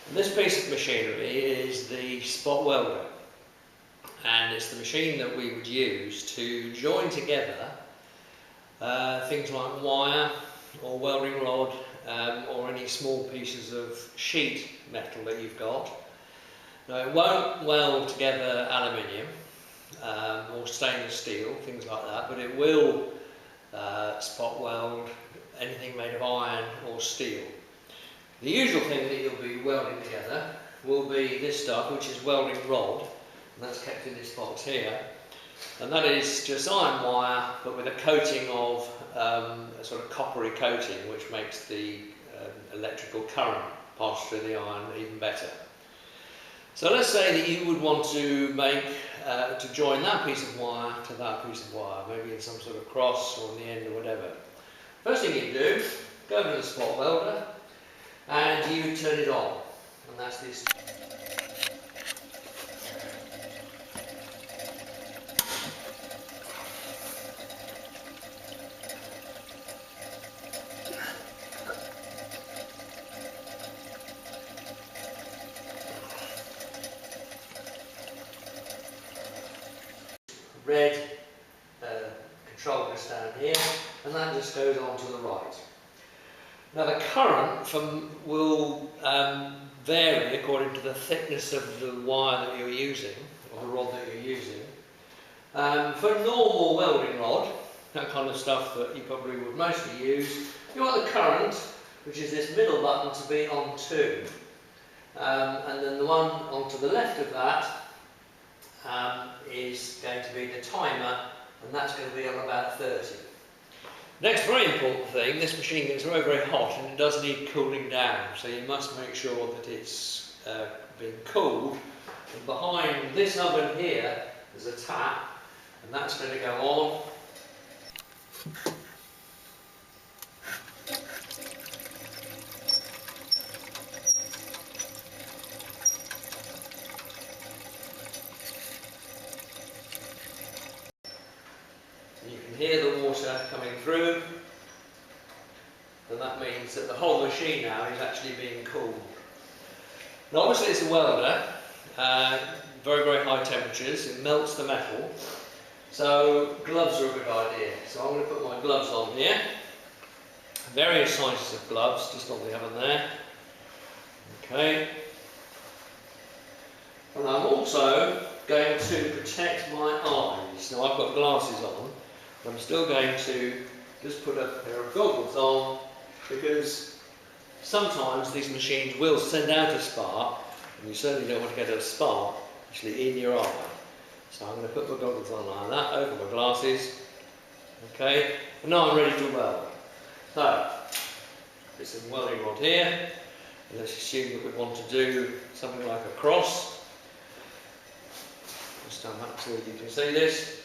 And this piece of machinery is the spot welder, and it's the machine that we would use to join together things like wire or welding rod or any small pieces of sheet metal that you've got. Now, it won't weld together aluminium or stainless steel, things like that, but it will spot weld anything made of iron or steel. The usual thing that you'll be welding together will be this stuff, which is welding rod, and that's kept in this box here. And that is just iron wire, but with a coating of a sort of coppery coating, which makes the electrical current pass through the iron even better. So let's say that you would want to make, to join that piece of wire to that piece of wire, maybe in some sort of cross or on the end or whatever. First thing you do, go over to the spot welder and you turn it on, and that's this. Red control goes down here, and that just goes on to the right. Now the current will vary according to the thickness of the wire that you're using, or the rod that you're using. For a normal welding rod, that kind of stuff that you probably would mostly use, you want the current, which is this middle button, to be on 2. And then the one onto the left of that is going to be the timer, and that's going to be on about 30. Next very important thing, this machine gets very, very hot and it does need cooling down, so you must make sure that it's being cooled. And behind this oven here there's a tap, and that's going to go on. You can hear the water coming through, and that means that the whole machine now is actually being cooled. Now obviously it's a welder, very, very high temperatures, it melts the metal, so gloves are a good idea. So I'm going to put my gloves on here, various sizes of gloves, just like we have in there. Okay. And I'm also going to protect my eyes. Now I've got glasses on, I'm still going to just put a pair of goggles on, because sometimes these machines will send out a spark, and you certainly don't want to get a spark actually in your eye. So I'm going to put my goggles on like that, over my glasses. Okay, and now I'm ready to weld. So, there's some welding rod here, and let's assume that we want to do something like a cross. Just stand back so that you can see this.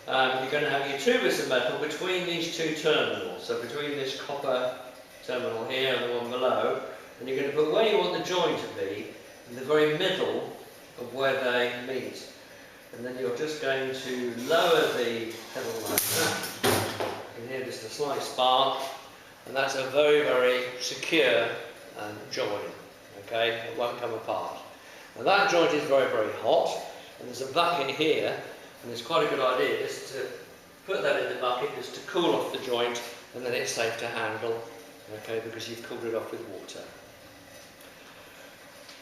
You're going to have your 2 bits of metal between these 2 terminals, so between this copper terminal here and the one below, and you're going to put where you want the joint to be, in the very middle of where they meet. And then you're just going to lower the pedal like that. You can hear just a slight spark, and that's a very, very secure joint, okay? It won't come apart. Now that joint is very, very hot, and there's a bucket here. And it's quite a good idea just to put that in the bucket, just to cool off the joint, and then it's safe to handle, okay, because you've cooled it off with water.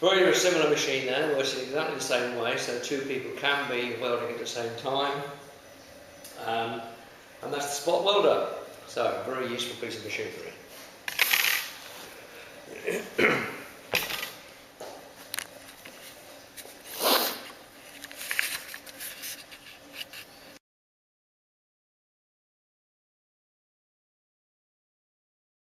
Very, very similar machine there, works in exactly the same way, so 2 people can be welding at the same time. And that's the spot welder. So, very useful piece of machinery.